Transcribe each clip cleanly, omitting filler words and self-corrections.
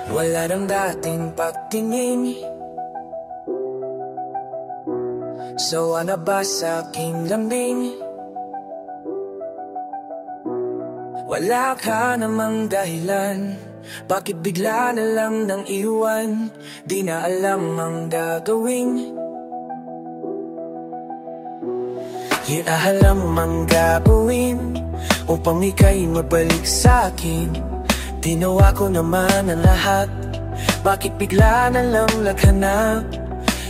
Wala nang dating pagtingin. Sawa na ba sa aking lambing? Wala ka namang dahilan, bakit bigla na lang nang iwan? Di na alam ang gagawin. Iahalam ang gagawin upang ika'y mabalik sa'kin. Tinawa ko naman ang lahat, bakit bigla na lang naghanap?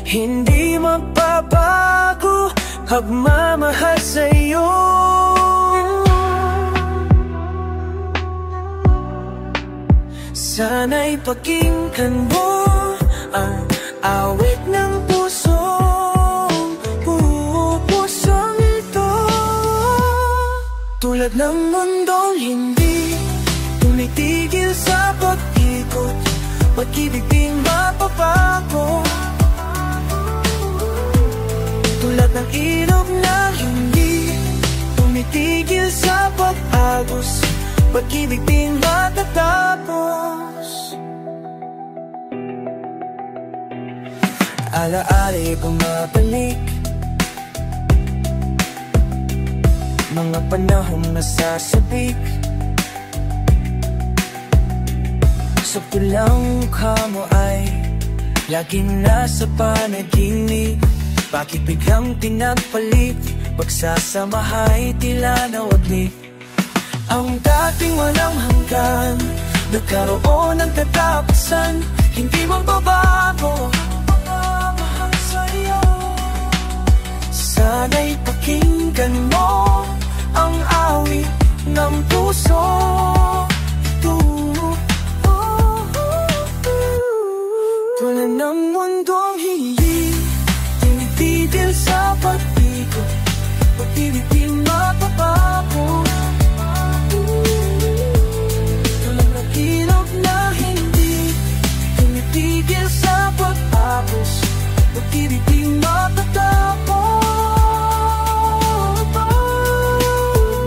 Hindi magbabago pagmamahal sa'yo. Sana'y pakinggan mo ang awit ng pusong ito. Tulad ng mundong hindi tumitigil sa pag-ikot, pag-ibig di mapapago. Tulad ng ilog na hindi tumitigil sa pag-agos, pag-ibig di matatapos. Alaala bumabalik, mga panahong nasasabik. Sa pulang mukha mo ay laging nasa panaginip. Bakit biglang tinagpalit, pagsasamahay tila nawaglit. Ang dating walang hanggan, nagkaroon ng katapusan. Hindi magbabago pagmamahal sa'yo. Sana'y pakinggan mo ang awit ng puso. Tulad ng mundong hindi tinitigil sa pag-ikot, pag-ibig di mapapago. Tulad ng ilog na hindi tinitigil sa pag-agos, pag-ibig di matatapos.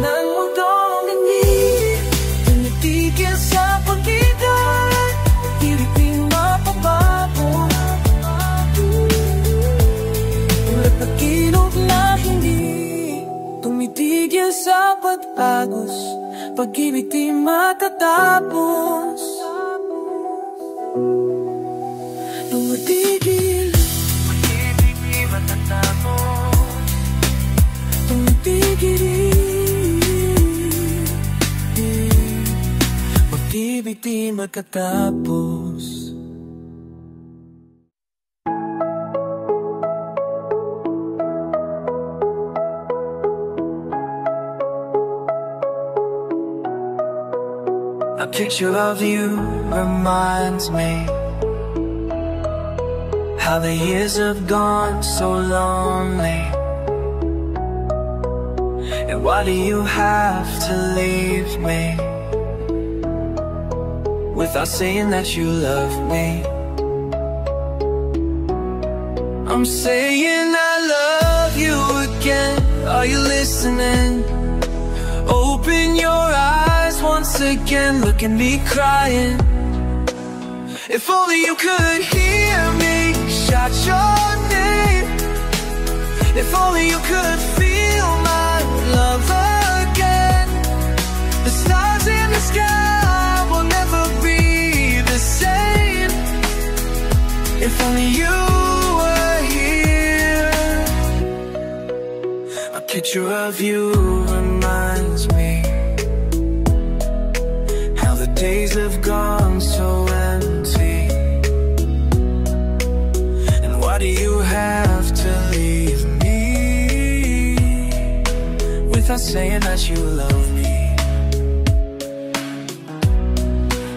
Ng mundong hindi tinitigil sa pag-ibig, pag-ibig di mapapago. Tulad ng ilog na hindi tumitigil sa pag-agos, pag-ibig di matatapos. Tumitigil, pag-ibig di matatapos. Tumitigil, pag-ibig di matatapos. A picture of you reminds me how the years have gone so lonely. And why do you have to leave me without saying that you love me? I'm saying I love you again. Are you listening? Open your eyes once again, look at me crying. If only you could hear me shout your name. If only you could feel my love again. The stars in the sky will never be the same. If only you were here. A picture of you reminds me how the days have gone so empty. And why do you have to leave me without saying that you love me?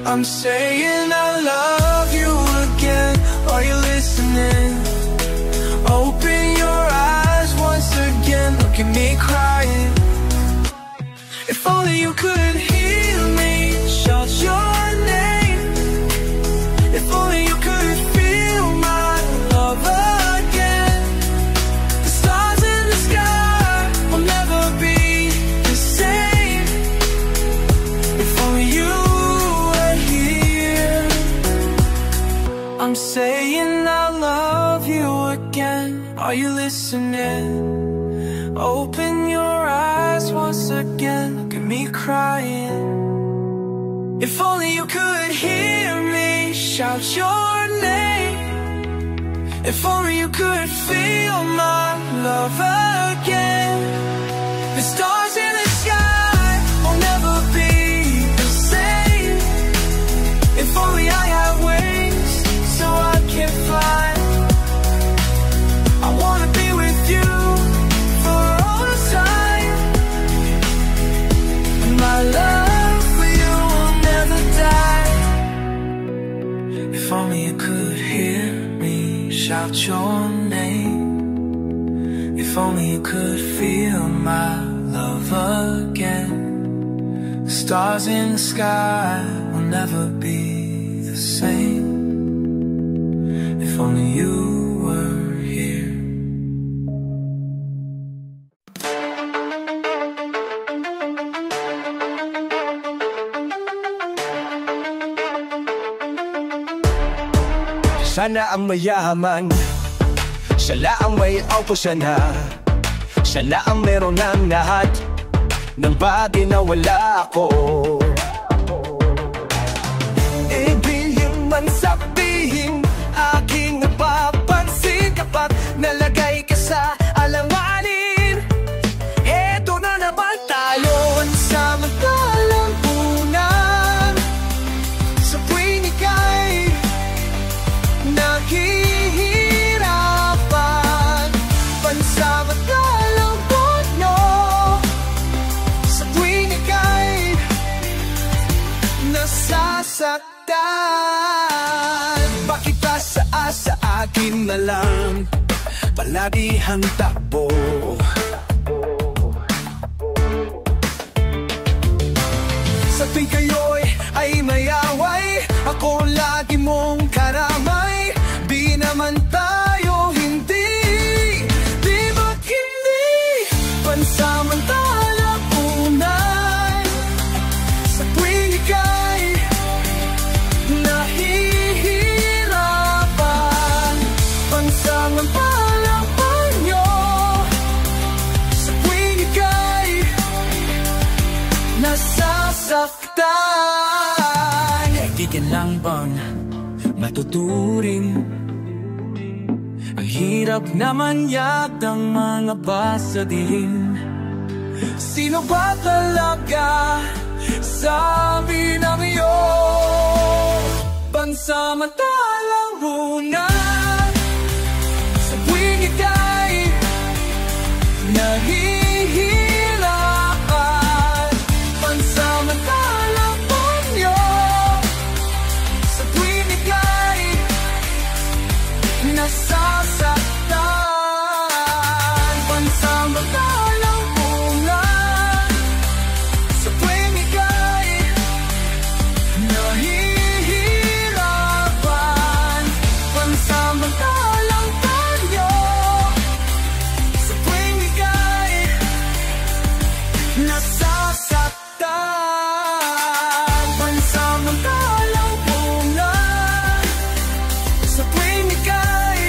I'm saying I love you again. Are you listening? Open your eyes once again, look at me crying. If only you could hear me shout your name. If only you could feel my love again. The stars in the sky will never be the same. If only you were here. you listening? Open your eyes once again, look at me crying. If only you could hear me shout your name. If only you could feel my love again. The stars in the sky will never be the same. If only I had wings so I can fly. I wanna be with you for all time. My love for you will never die. If only you could hear me shout your name. If only you could feel my love again. The stars in the sky will never be the same. If only you were here. Sana ang mayaman, sila ang may auto sana. Sana ang meron ng lahat ng bagay na wala ako. Ibigin man sabihin, aking napapansin kapag nalagay ka sa alanganin. Eto na naman tayo, samantalang punan. Sa tuwing ika'y naghihirapan, pansamantalang punyo. Sa tuwing ika'y nasasaktan, bakit ba sa akin na lang palagi ang takbo? Sa tuwing kayo'y ay mayaway, ako lagi mong karamay. Di naman tayo hindi, di ba't hindi pansamantala unay. Sa tuwing ika'y nahihirapan, pansamantala panyo. Sa tuwing ika'y nasasaktan. Kaibigan lang bang matuturing? Ang hirap naman yatang mga basahin. Sino ba talaga sabi ng iyong pansamantalang unan? Sa tuwing ika'y nahihirapan, pansamantalang punyo. Sa tuwing ika'y nasasaktan, pansamantalang ulan. Sa tuwing ika'y nahihirapan, pansamantalang tayo. Sa tuwing ika'y nasasaktan, pansamantalang ulan. Sa tuwing ika'y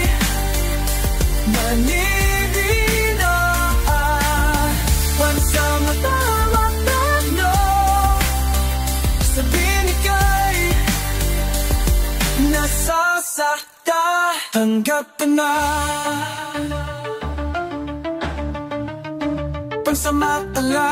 naninirahan, pansamantalang tayo. Sa tuwing ika'y nasasaktan. Tanggap ka na, pansamantala.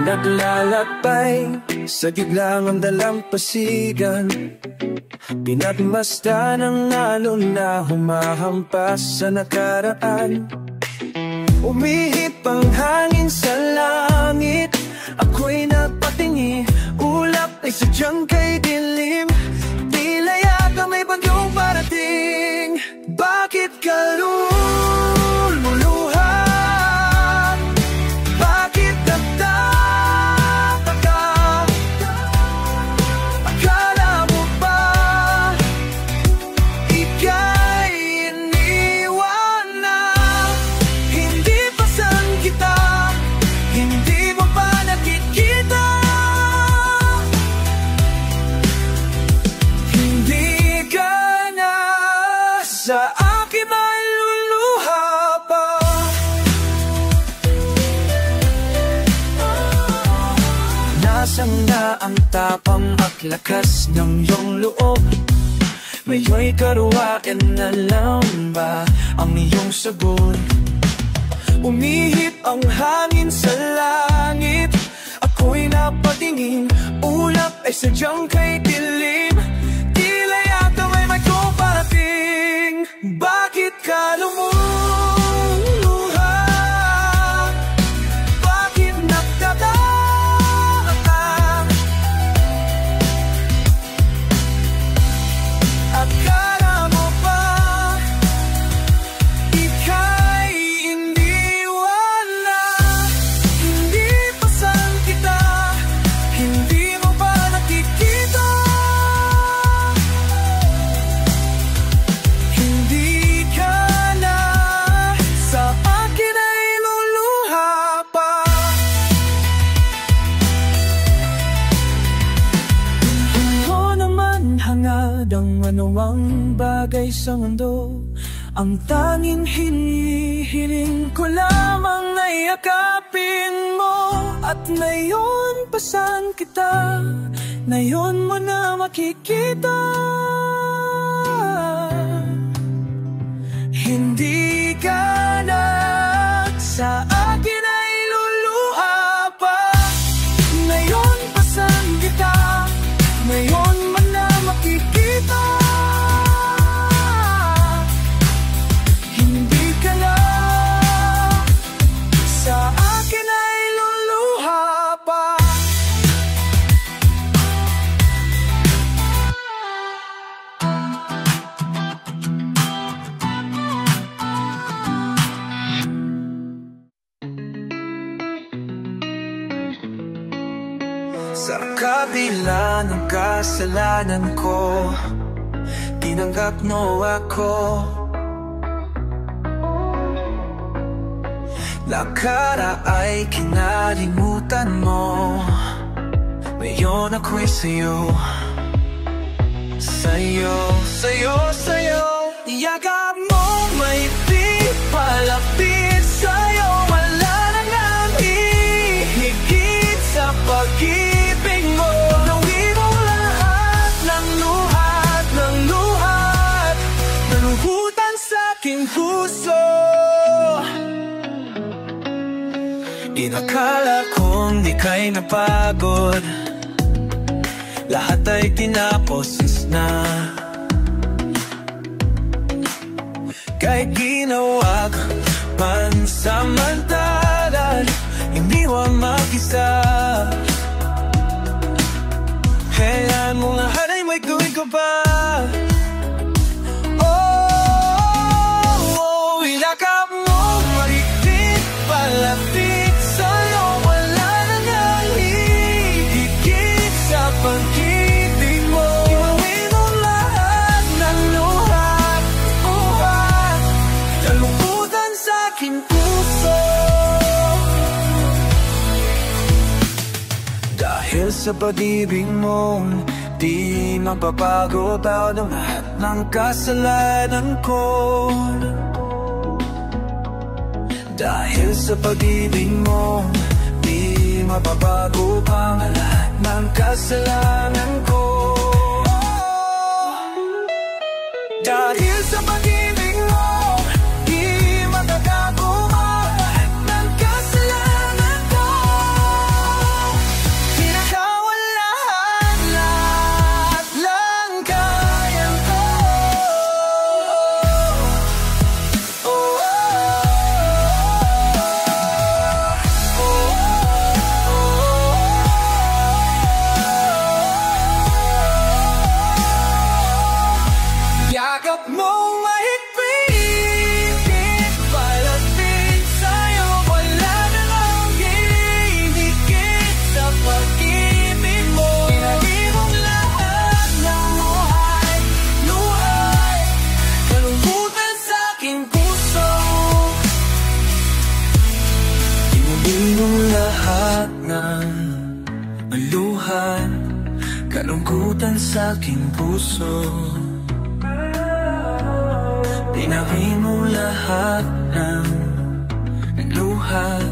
Naglalakbay sa gitlang dalampasigan, pinagmasdan ang alon na humahampas sa nakaraan. Umihip ang hangin sa langit, ako'y napatingi, ulap ay sadyang kay dilim. Tila yata may bagyong parating. Bakit ka lumuluhan? Bakit nagtataka? Akala mo ba ika'y iniwan na? Nasaan na ang tapang at lakas ng iyong loob? Ngayo'y karuwakan na lang ba ang iyong sagot? Umihip ang hangin sa langit, ako'y napatingin, ulap ay sadyang kay dilim. Tila yata may parating. Bakit ka lumuluha? Bakit nagtataka ka? Akala mo ba ika'y iniwala? Hindi pasan kita, hindi mo ba nakikita? Hindi ka na sa akin ay luluha pa. Ano naman hangad ang anumang bagay sa mundo? Ang tanging hinihiling ko lamang ay yakapin mo. At ngayon pasan kita, ngayon mo na makikita. Hindi ka na sa akin ay luluha pa. Ngayon pasan kita, ngayon mo na makikita. Hindi ka na sa akin ay luluha pa. Sa kabila ng kasalanan ko, tinanggap mo ako. Lakara ay kinalimutan mo. Ngayon ako'y sa'yo, sa'yo, sa'yo, sa'yo. Yakap mo may di palapit sa'yo. Wala na nang hihigit sa pag-ibig mo. Nawin mo lahat ng luhat, ng luhat, naluhutan sa aking puso. Inakala kong di ka'y napagod, lahat ay tinapos na. Kahit ginawa kang pansamantalan, iniwan mag-isa. Kailan mo lahat ay may gawin ko pa. Oh, ilakap mo marikit palapit sa'yo. Wala na nang hihigit sa pag-ibig mo. Gawin mo lahat ng luhat, luhat, kalungkutan sa aking puso. Dahil sa pag-ibig mo, di magbabago daw ng lahat ng kasalanan ko. Dahil sa pag-ibig mo, di mababago pang lahat ng kasalanan ko. Dahil sa pag-ibig mo, di magagago ang lahat ng kasalanan ko. Pinagkawalahan lahat lang kaya ko. Yakap mo mahigpit, palapit sa'yo. Wala na nang hihigit sa pag-ibig mo. Pinagin mong lahat ng buhay, luhay, kalungkutan sa aking puso. Pinagin mong lahat ng luhan, kalungkutan sa aking puso. Pinagin mo lahat ng luhat,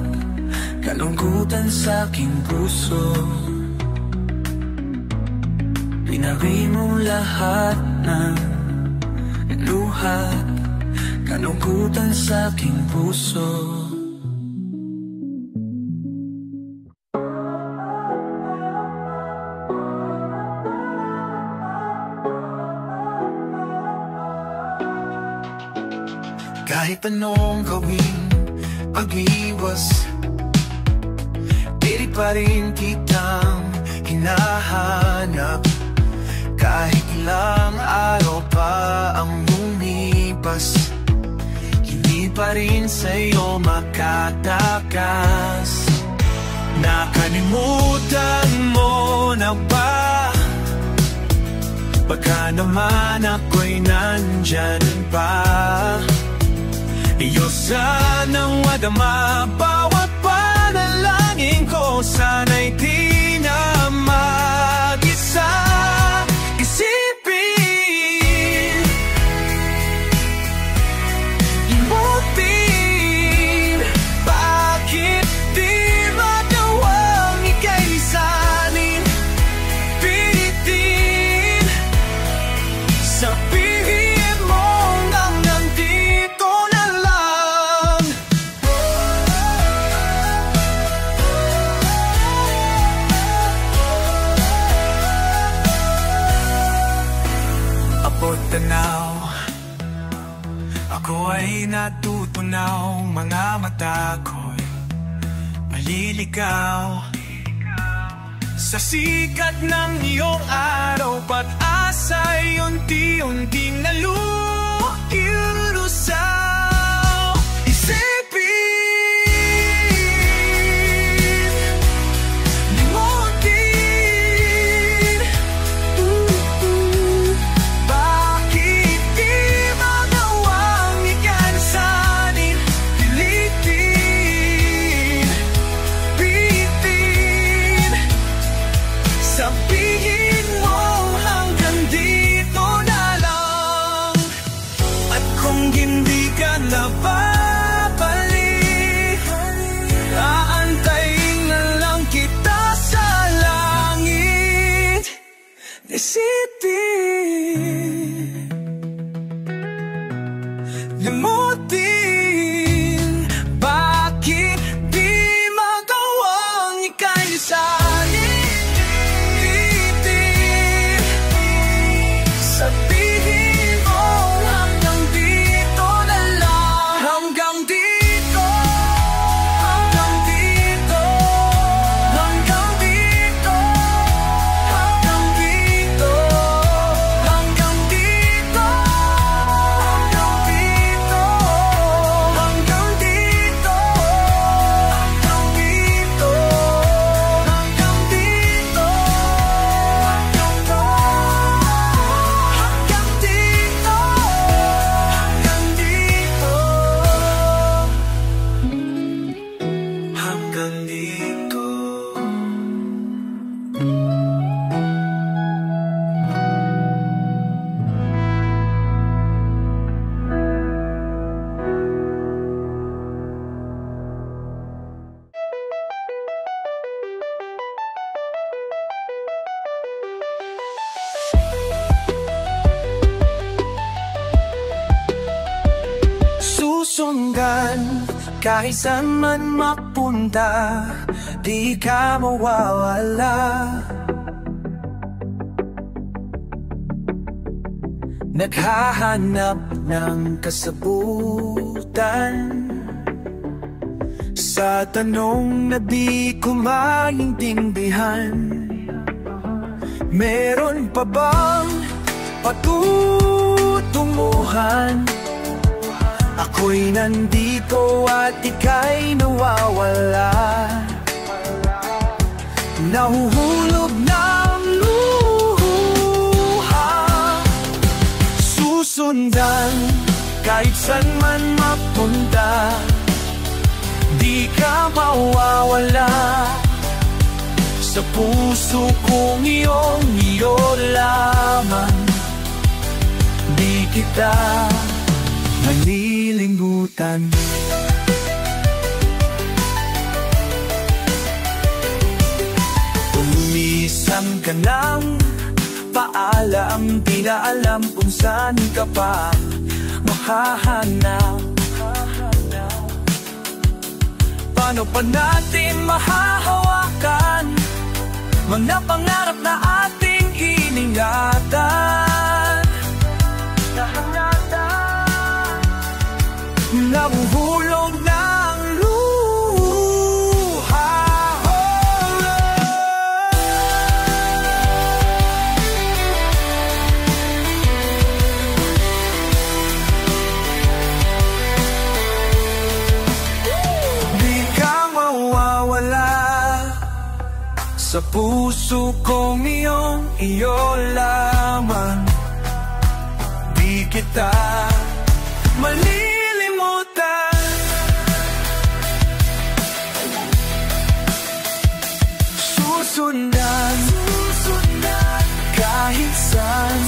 kalungkutan sa aking puso. Tinabi mo lahat ng luha, kalungkutan sa aking puso. Kahit anong gawin, pag-iwas, pilit pa rin kitang hinahanap. Kahit ilang araw pa ang lumipas, hindi pa rin sa'yo makatakas. Nakalimutan mo na ba? Baka naman ako'y nandyan pa. Iyo sanang madama bawat panalangin ko. Sana'y di na mag-isa. Isipin, limutin, bakit di magawang ikaisanin? Pilitin, sabihin mo nang nandito na lang. Abot tanaw, ako ay natutunaw. Mga mata ko'y maliligaw sa sikat ng iyong araw. Pag-asa'y unti-unting nalukilusaw. Isipin, limutin, bakit di magawang ikansanin? Pilitin, pitin, sabihin mo hanggang dito na lang. At kung hindi ka na babalik, aantayin na lang kita sa langit. Isipin, limutin, bakit di magawang ikalisanin? Pitin, sabihin mo hanggang dito na lang. Hanggang dito, hanggang dito, hanggang dito, hanggang dito, hanggang dito, hanggang dito, hanggang dito, hanggang dito, hanggang dito, hanggang dito, hanggang dito, hanggang dito. Susundan kahit saan man mapunta, di ka mawawala. Naghahanap ng kasabutan sa tanong na di ko maintindihan. Meron pa bang patutunguhan? Ako'y nandito at ika'y nawawala. Nahuhulog ng luha. Susundan kahit saan man mapunta, di ka mawawala. Sa puso kong iyo lamang, di kita malilimutan. Umisan ka lang paalam, di na alam kung saan ka pa mahahanap. Paano pa natin mahahawakan mga pangarap na ating iningatan? Nahuhulog ng luha. Di ka mawawala sa puso kong iyo lamang. Di kita malilimutan. Susundan kahit saan,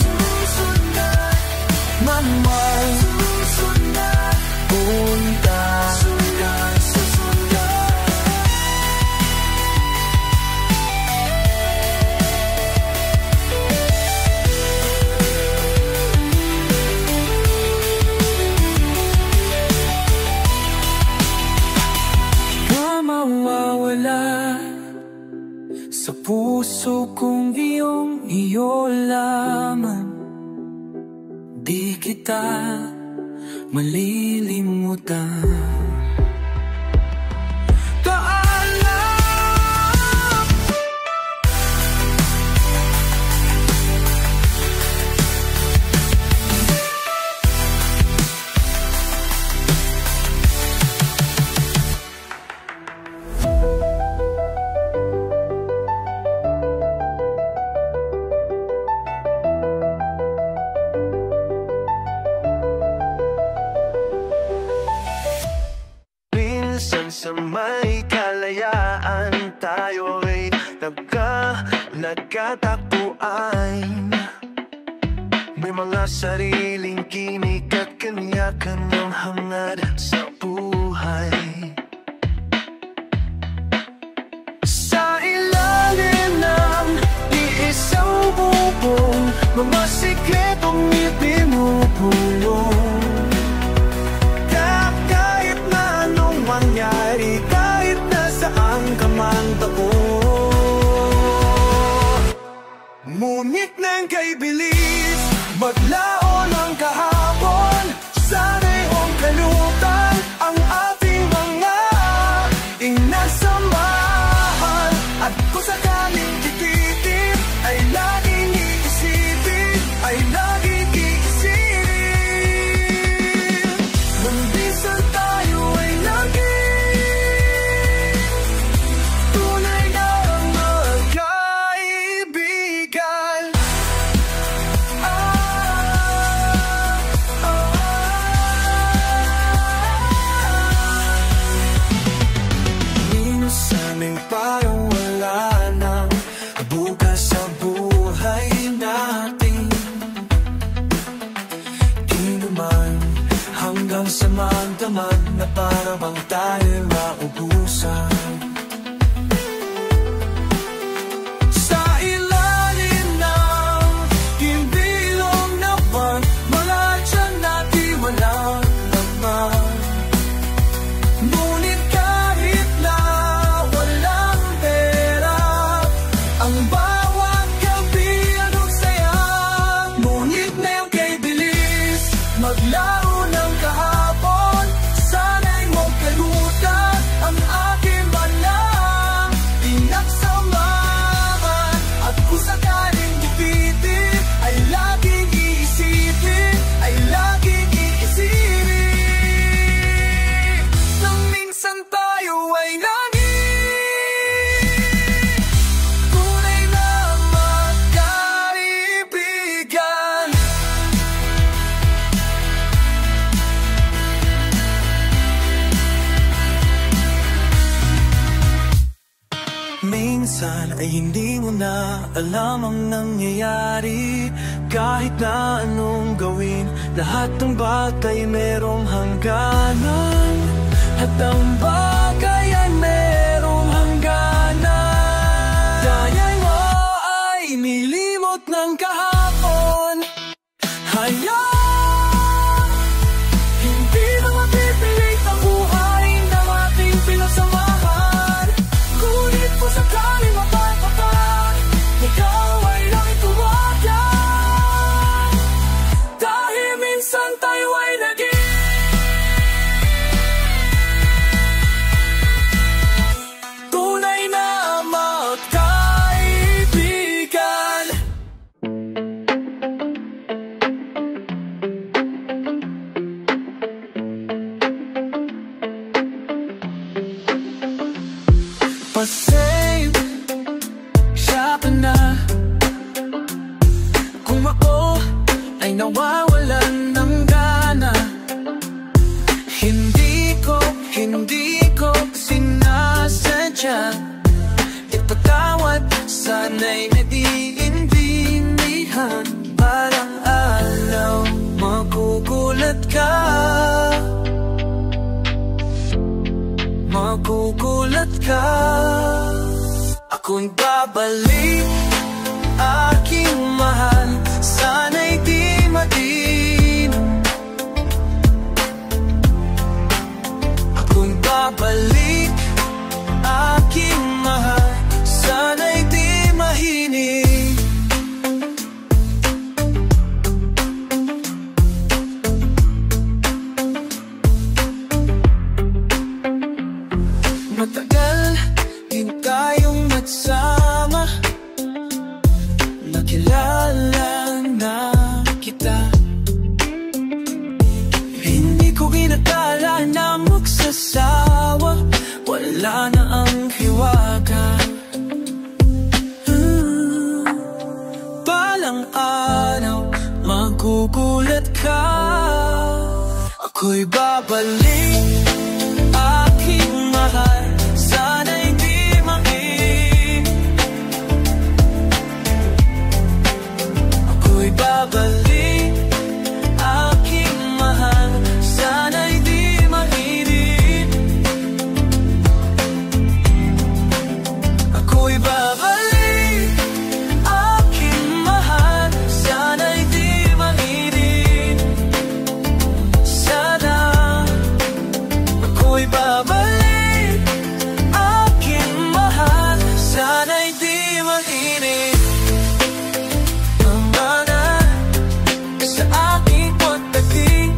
manual punta. Mawawala sa puso kong iyo lamang. Di kita malilimutan. Sa may kalayaan tayo ay nagkatakbuan. May mga sariling kinig at kanya-kanyang hangad sa buhay. Sa ilalim ng iisang bubong, mga sikretong ipinupulong. Mangyari kahit nasaan ka man tako. Ngunit nang kay bilis maglaon ang kahapon, sana'y huwag kalutan ang ating mga inasamahan. At kung sakaling tititin ay laging iisipin, ay laging iisipin. Minsan tayo ay lagi samang-damang na para bang tayo maubusan. Sa ilalim ng imbilong na pan, mga tiyan natin walang laman. Ngunit kahit na walang pera, ang bawat gabi anong saya. Ngunit na yung kay bilis maglaro ng kahapon, sana'y huwag kalutan ang aking balang pinagsamahan. At kung sakaling bupitin ay laging iisipin, ay laging iisipin. Nang minsan tayo ay tunay na magkaibigan. Minsan ay hindi mo na alam ang nangyayari. Kahit na anong gawin, lahat ng bagay merong hangganan. At ang bagay ay merong hangganan. Dahil mo ay nilimot ng kahapon. Hayaan, hindi na mapipilit ang buhay na ating pinagsamahan. Ngunit kung sakaling mapagpapan, ikaw ay langit tuwagan. Dahil minsan tayo ay naging tunay na magkaibigan. Pa-save, siya pa na. Kung ako ay nawawalan ng gana, hindi ko sinasadya. Ipatawad, sana'y nadiintindihan. Parang alaw, magugulat ka. Magugulat ka. Ako'y babalik, aking mahal. Sana'y di matin. Ako'y babalik, aking mahal. Sana'y di mahinig. Matagal din tayong nagsama, nakilala na kita. Hindi ko ginakala na magsasawa, wala na ang hiwaga. Balang araw, magugulat ka. Ako'y babalik, aking mahal. Sana'y di makin. Ako'y babalik, aking mahal. Sana'y di mahirin. Ako'y babalik, aking mahal. Sana'y di mahirin. Sana ako'y babalik, aking mahal. Sana'y di mahirin. Ang mga sa aking pagdating,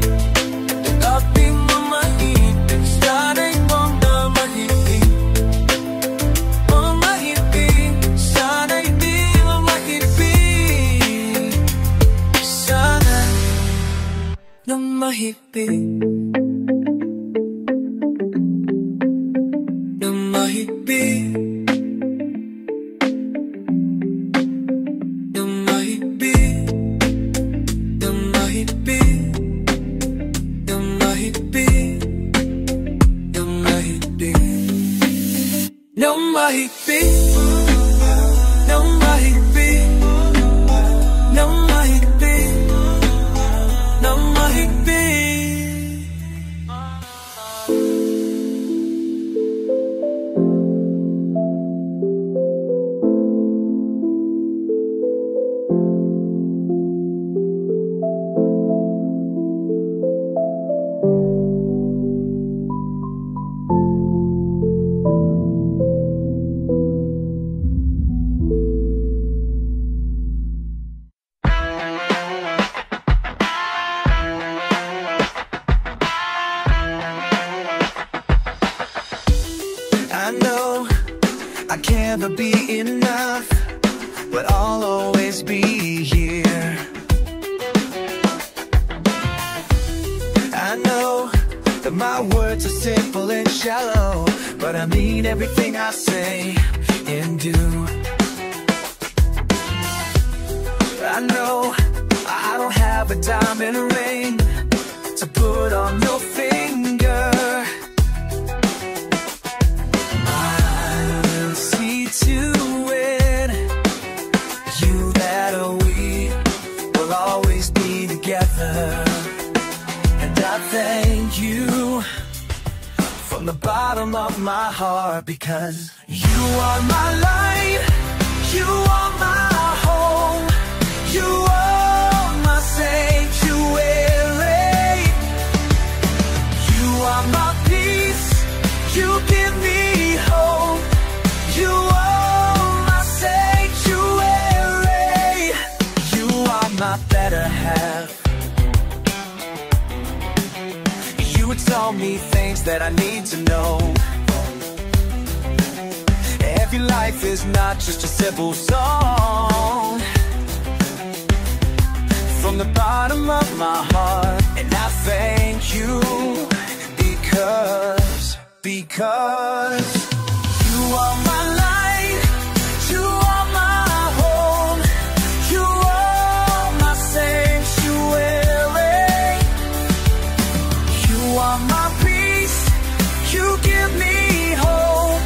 taping mamahipin. Sana'y mong namahipin. Mamahipin, sana'y di mamahipin. Sana namahipin. Namahipin. Namahipin. Namahipin. Namahipin. Namahipin. Namahipin. Namahipin. Namahipin. Namahipin. I know I can't ever be enough, but I'll always be here. I know that my words are simple and shallow, but I mean everything I say and do. I know I don't have a diamond ring to put on your finger. I'll see to it, you that we will always be together. And I thank you from the bottom of my heart, because you are my light, you are my home, you are my savior. my better half. You taught me things that I need to know. Every life is not just a simple song. From the bottom of my heart, and I thank you because you are my light, you are my home, you are my sanctuary. You are my peace, you give me hope,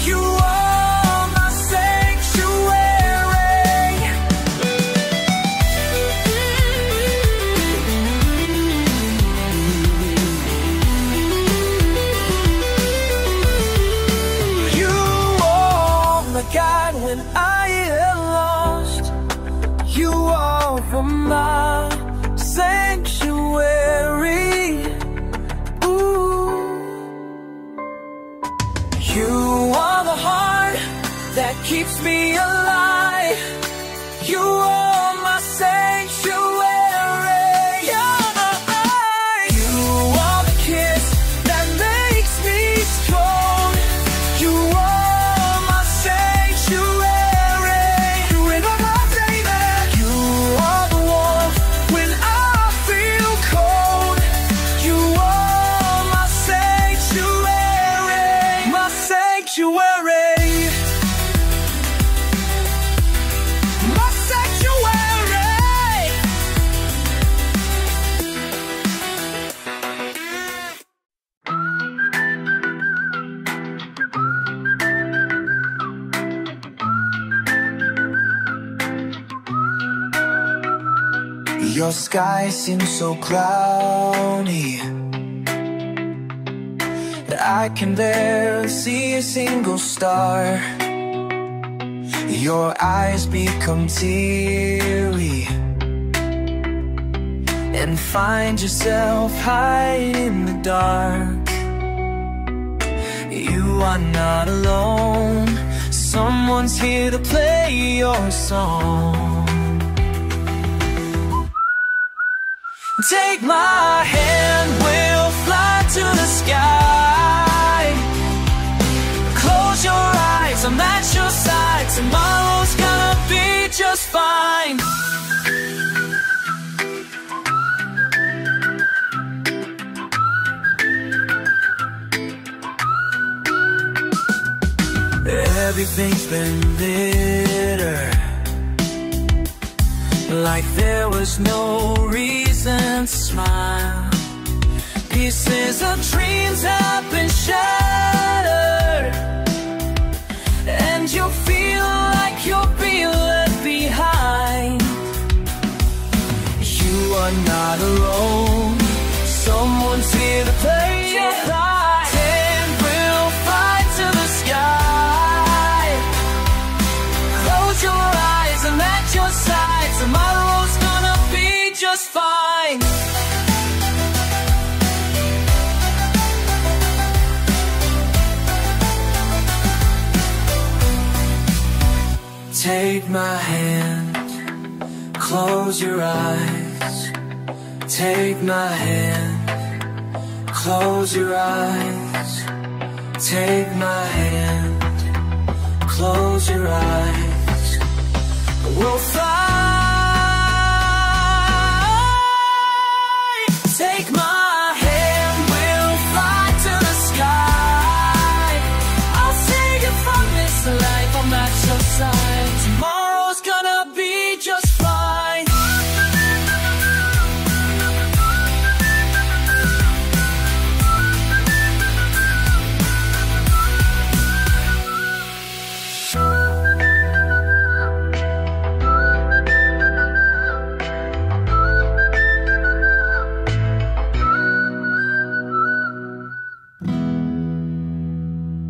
you are my sanctuary. You are my guide when I am lost, you are from my sanctuary. You are the heart that keeps me alive. You are my sanctuary. You are the kiss that makes me strong. You are my sanctuary. You are my baby. You are the warmth when I feel cold. You are my sanctuary. My sanctuary. My sanctuary. Your sky seems so cloudy that I can barely see a single star. Your eyes become teary and find yourself hiding in the dark. You are not alone, someone's here to play your song. Take my hand, we'll fly to the sky. Close your eyes, I'm at your side. Tomorrow's gonna be just fine. Everything's been bitter, like there was no reason to smile. Pieces of dreams have been shattered, and you feel like you're being left behind. You are not alone, someone's here to play your life. And we'll fly to the sky. Close your eyes, I'm at your side. Tomorrow's gonna be just fine. Take my hand, close your eyes. Take my hand, close your eyes. Take my hand, close your eyes. We'll fly